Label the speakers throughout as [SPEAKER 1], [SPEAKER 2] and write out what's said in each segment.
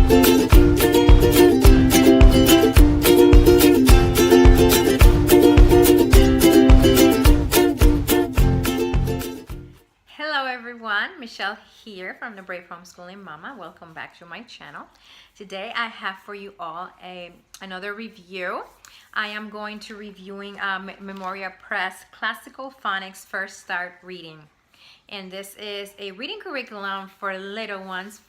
[SPEAKER 1] Hello everyone, Michelle here from the Brave Homeschooling Mama. Welcome back to my channel. Today I have for you all another review. I am going to reviewing Memoria Press Classical Phonics First Start Reading. And this is a reading curriculum for little ones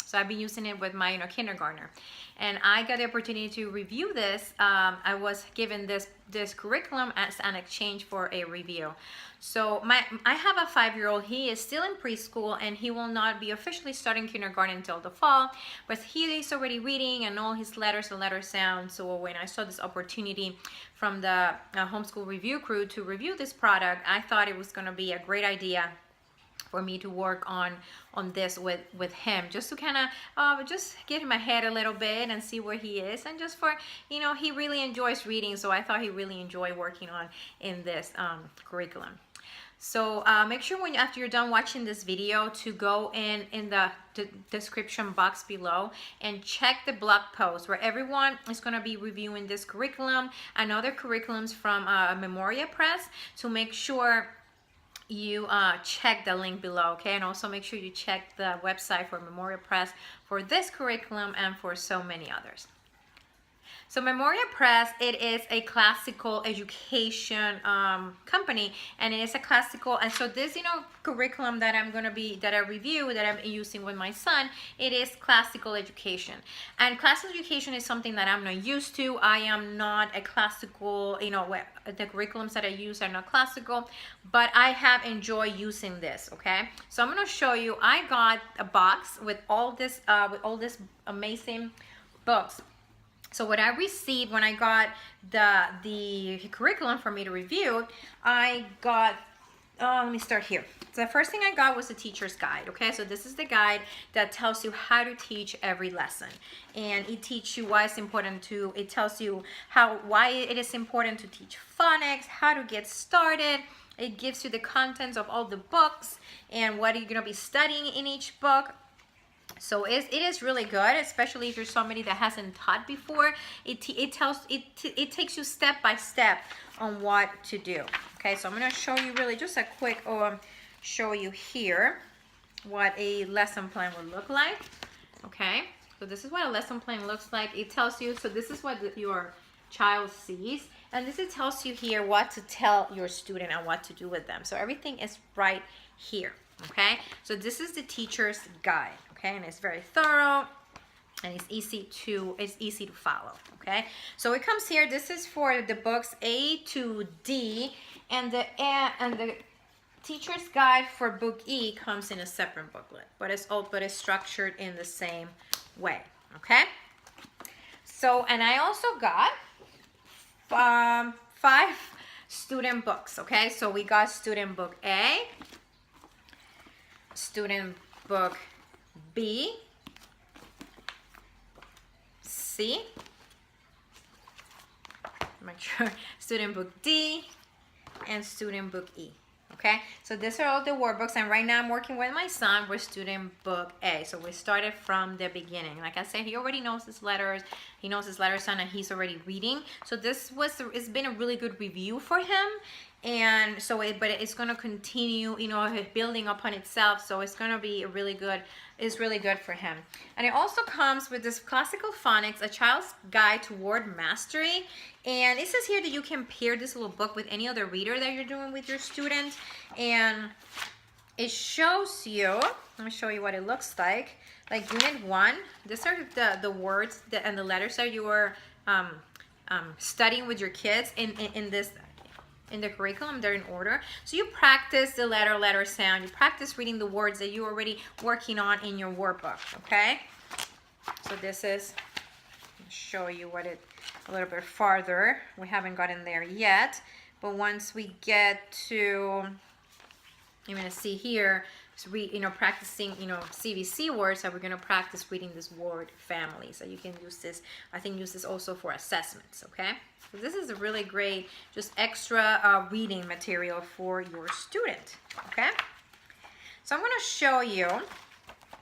[SPEAKER 1] so I've been using it with my kindergartner. And I got the opportunity to review this. I was given this curriculum as an exchange for a review. So I have a 5-year-old. He is still in preschool and he will not be officially starting kindergarten until the fall, but he is already reading and all his letters and letter sounds. So when I saw this opportunity from the Homeschool Review Crew to review this product, I thought it was going to be a great idea for me to work on this with him, just to kind of just get him ahead a little bit and see where he is, and just for he really enjoys reading, so I thought he really enjoyed working on in this curriculum. So make sure after you're done watching this video to go in the description box below and check the blog post where everyone is going to be reviewing this curriculum and other curriculums from Memoria Press, to make sure you check the link below, okay? And also make sure you check the website for Memoria Press for this curriculum and for so many others. So Memoria Press, it is a classical education company, and it is a classical, and so this curriculum that I review, that I'm using with my son, it is classical education. And classical education is something that I'm not used to. I am not a classical, the curriculums that I use are not classical, but I have enjoyed using this, okay? So I'm gonna show you, I got a box with all this amazing books. So what I received when I got the curriculum for me to review, I got, let me start here. So the first thing I got was the teacher's guide, okay? So this is the guide that tells you how to teach every lesson. And it teaches you why it's important to, it tells you why it is important to teach phonics, how to get started. It gives you the contents of all the books and what you're gonna be studying in each book. So it is really good, especially if you're somebody that hasn't taught before. It takes you step by step on what to do. Okay, so I'm going to show you really just a quick show you here what a lesson plan would look like. Okay, so this is what a lesson plan looks like. It tells you, so this is what your child sees, and it tells you here what to tell your student and what to do with them. So everything is right here. Okay, so this is the teacher's guide. Okay, and it's very thorough and it's easy to follow. Okay, so it comes here. This is for the books A to D, and the teacher's guide for book E comes in a separate booklet, but it's structured in the same way. Okay, so and I also got 5 student books. Okay, so we got student book A, student book B, C, make sure, student book D, and student book E. Okay, so these are all the workbooks, and right now I'm working with my son with student book A. So we started from the beginning. Like I said, he already knows his letters. He knows his letter sound, and he's already reading. So it's been a really good review for him. And so but it's going to continue, building upon itself. So it's going to be really good. It's really good for him. And it also comes with this Classical Phonics, A Child's Guide to Word Mastery. And it says here that you can pair this little book with any other reader that you're doing with your student. And it shows you, let me show you what it looks like. Like Unit 1, these are the words and the letters that you are studying with your kids in the curriculum. They're in order. So you practice the letter sound. You practice reading the words that you're already working on in your workbook, okay? So this is, I'll show you what it, a little bit farther. We haven't gotten there yet, but once we get to, you're gonna see here, so practicing, CVC words, that we're gonna practice reading this word family. So you can use this, I think use this also for assessments, okay? So this is a really great, just extra reading material for your student, okay? So I'm gonna show you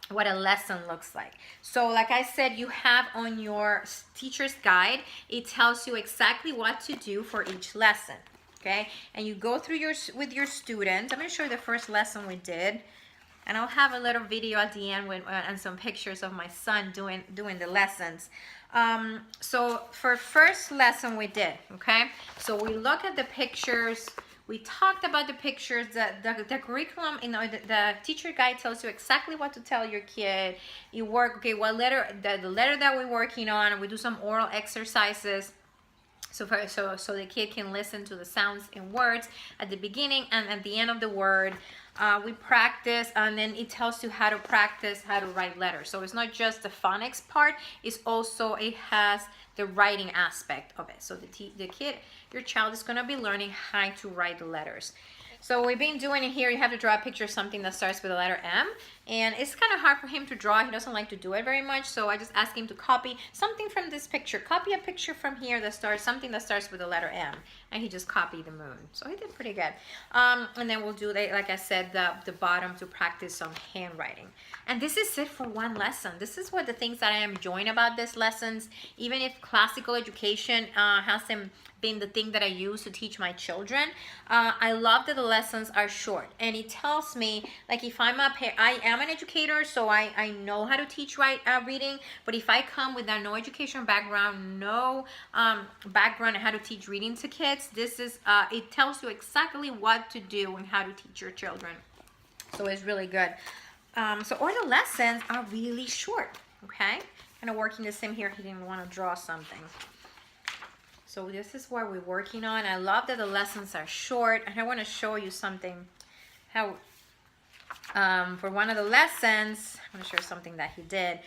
[SPEAKER 1] what a lesson looks like. So like I said, you have on your teacher's guide, it tells you exactly what to do for each lesson, okay? And you go through with your students. I'm going to show you the first lesson we did, and I'll have a little video at the end and some pictures of my son doing the lessons. So for first lesson we did, okay? So we look at the pictures. We talked about the pictures, the curriculum, you know, the teacher guide tells you exactly what to tell your kid. You work, okay, what letter, the letter that we're working on, we do some oral exercises. So the kid can listen to the sounds and words at the beginning and at the end of the word. We practice, and then it tells you how to practice, how to write letters. So it's not just the phonics part, it's also, it has the writing aspect of it. So the kid, your child is going to be learning how to write the letters. So we've been doing it here. You have to draw a picture of something that starts with the letter M, and it's kind of hard for him to draw. He doesn't like to do it very much, so I just ask him to copy something from this picture. Copy a picture from here that starts, something that starts with the letter M, and he just copied the moon. So he did pretty good. And then we'll do, like I said, the bottom to practice some handwriting. And this is it for one lesson. This is what the things that I am enjoying about these lessons. Even if classical education hasn't been the thing that I use to teach my children, I love that the lessons are short, and it tells me, like, if I am an educator, so I know how to teach reading, but if I come with no education background, no background on how to teach reading to kids, this is it tells you exactly what to do and how to teach your children. So it's really good. So all the lessons are really short, okay? Kind of working the same here. He didn't want to draw something. So this is what we're working on. I love that the lessons are short, and I want to show you something. How for one of the lessons, I'm going to show you something that he did.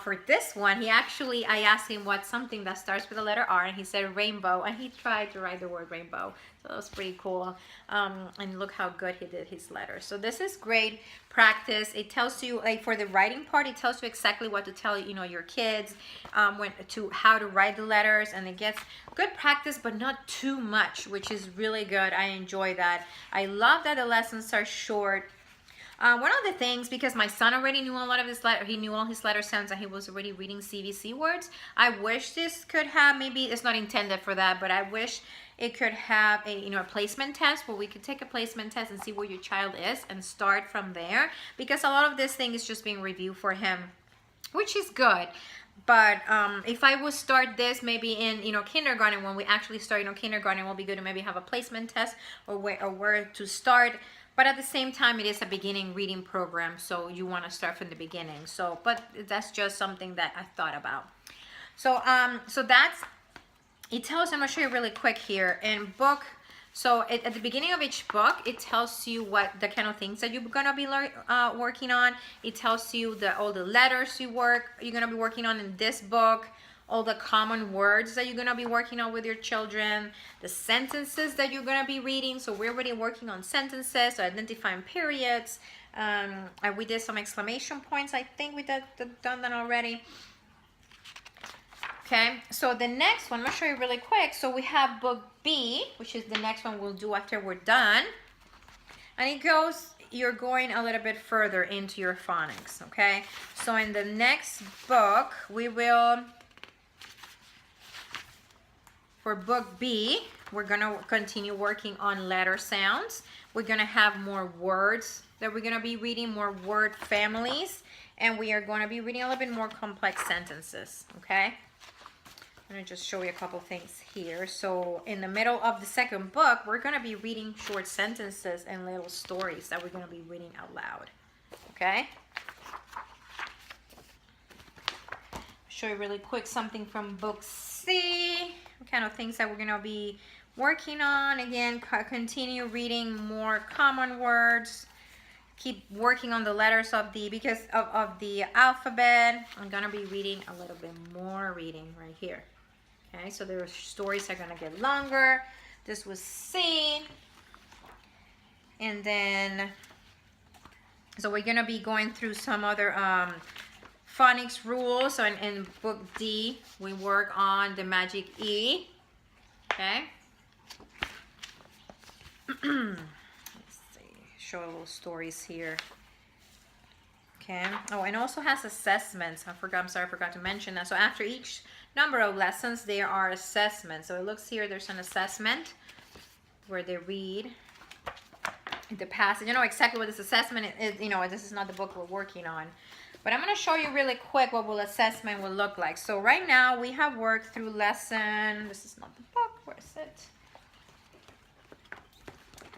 [SPEAKER 1] For this one, I asked him what's something that starts with the letter R, and he said rainbow, and he tried to write the word rainbow. So that was pretty cool. And look how good he did his letters. So this is great practice. It tells you, like, for the writing part, it tells you exactly what to tell, you know, your kids, how to write the letters, and it gets good practice, but not too much, which is really good. I enjoy that. I love that the lessons are short. One of the things, because my son already knew a lot of his he knew all his letter sounds, and he was already reading CVC words. I wish this could have, maybe it's not intended for that, but I wish it could have a placement test where we could take a placement test and see where your child is and start from there, because a lot of this thing is just being reviewed for him, which is good. But if I would start this maybe in kindergarten, when we actually start kindergarten, it will be good to maybe have a placement test or where to start. But at the same time, it is a beginning reading program, so you want to start from the beginning. So, but that's just something that I thought about. So, it tells, I'm going to show you really quick here. In book, so at the beginning of each book, it tells you what the kind of things that you're going to be working on. It tells you all the letters you're going to be working on in this book, all the common words that you're going to be working on with your children, the sentences that you're going to be reading. So we're already working on sentences, so identifying periods. We did some exclamation points. I think we done that already. Okay, so the next one, I'm going to show you really quick. So we have book B, which is the next one we'll do after we're done. And it goes, you're going a little bit further into your phonics, okay? So in the next book, we will... For book B, we're going to continue working on letter sounds. We're going to have more words that we're going to be reading, more word families, and we are going to be reading a little bit more complex sentences, okay? I'm going to just show you a couple things here. So in the middle of the second book, we're going to be reading short sentences and little stories that we're going to be reading out loud, okay? Show you really quick something from book C. Kind of things that we're going to be working on. Again, continue reading more common words. Keep working on the letters of the alphabet. I'm going to be reading a little bit more reading right here. Okay, so the stories are going to get longer. This was C. And then, so we're going to be going through some other phonics rules. So in book D, we work on the magic E. Okay. Let's see. Show a little stories here. Okay. Oh, and also has assessments. I'm sorry, I forgot to mention that. So after each number of lessons, there are assessments. So it looks here, there's an assessment where they read the passage. You know exactly what this assessment is. You know, this is not the book we're working on. But I'm going to show you really quick what will assessment will look like. So right now we have worked through lesson, this is not the book, where is it?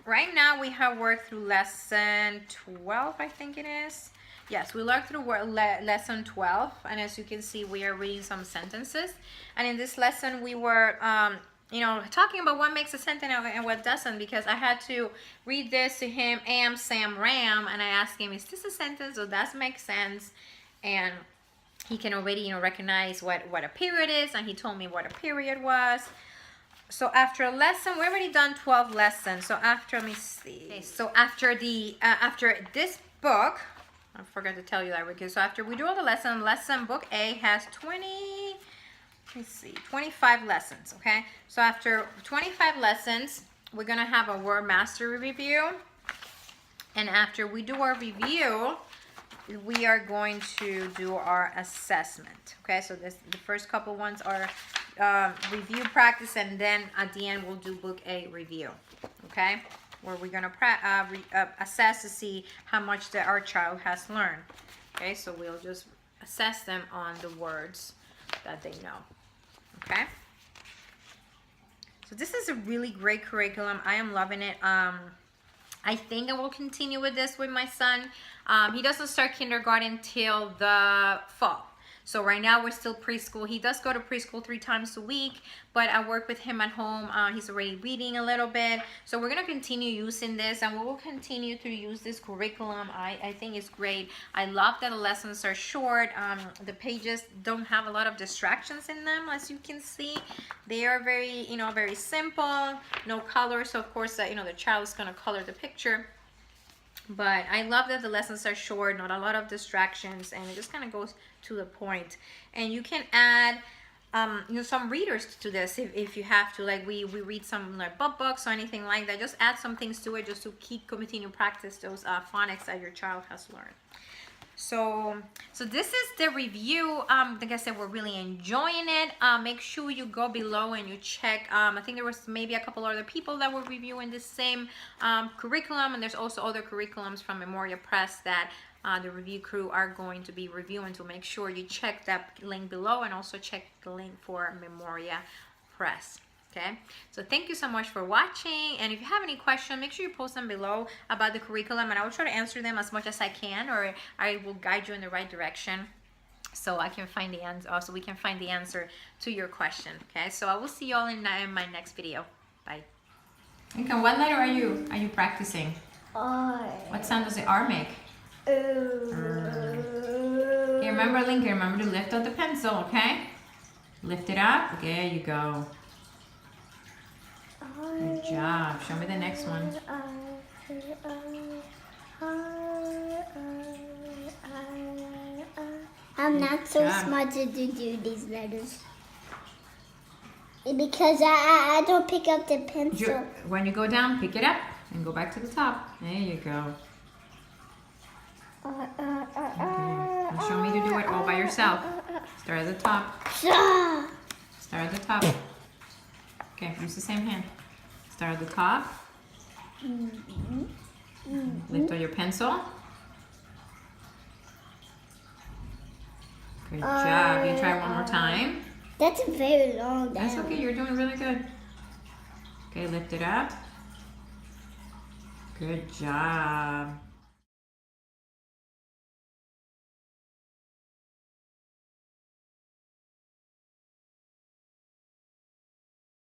[SPEAKER 1] Right now we have worked through lesson 12, I think it is. Yes, we worked through lesson 12, and as you can see, we are reading some sentences. And in this lesson, we were, you know, talking about what makes a sentence and what doesn't, because I had to read this to him, am, Sam, ram, and I asked him, is this a sentence or does it make sense? And he can already, you know, recognize what a period is, and he told me what a period was. So after a lesson, we've already done 12 lessons. So after, let me see. Okay, so after this book, I forgot to tell you that, Ricky. So after we do all the lessons, book A has 25 lessons, okay? So after 25 lessons, we're gonna have a word mastery review. And after we do our review, we are going to do our assessment, okay? So the first couple ones are review practice, and then at the end we'll do book A review, okay? Where we're gonna assess to see how much our child has learned, okay? So we'll just assess them on the words that they know, okay? So this is a really great curriculum. I am loving it. I think I will continue with this with my son. He doesn't start kindergarten till the fall. So right now we're still preschool. He does go to preschool 3 times a week, but I work with him at home. He's already reading a little bit. So we're gonna continue using this, and we will continue to use this curriculum. I think it's great. I love that the lessons are short. The pages don't have a lot of distractions in them, as you can see. They are very, you know, very simple, no color. So of course, you know, the child is gonna color the picture. But I love that the lessons are short, not a lot of distractions, and it just kind of goes to the point. And you can add you know, some readers to this if you have to, like we read some like books or anything like that. Just add some things to it just to continue practice those phonics that your child has learned. So this is the review. Like I said, we're really enjoying it. Make sure you go below and you check. I think there was maybe a couple other people that were reviewing the same curriculum, and there's also other curriculums from Memoria Press that the review crew are going to be reviewing. So make sure you check that link below, and also check the link for Memoria Press. Okay, so thank you so much for watching, and if you have any questions, make sure you post them below about the curriculum, and I will try to answer them as much as I can, or I will guide you in the right direction so I can find the answer. Also, we can find the answer to your question. Okay, so I will see you all in my next video. Bye. Lincoln, what letter are you practicing? R. What sound does the R make? Okay, remember, Lincoln, remember to lift up the pencil. Okay, lift it up. There you go. Good job. Show me the next one.
[SPEAKER 2] I'm not so smart to do these letters. Because I don't pick up the pencil.
[SPEAKER 1] When you go down, pick it up and go back to the top. There you go. Okay. Now show me to do it all by yourself. Start at the top. Start at the top. Okay, use the same hand. Start at the top. Lift up your pencil. Good job. You try one more time.
[SPEAKER 2] That's very long.
[SPEAKER 1] That's okay. You're doing really good. Okay, lift it up. Good job.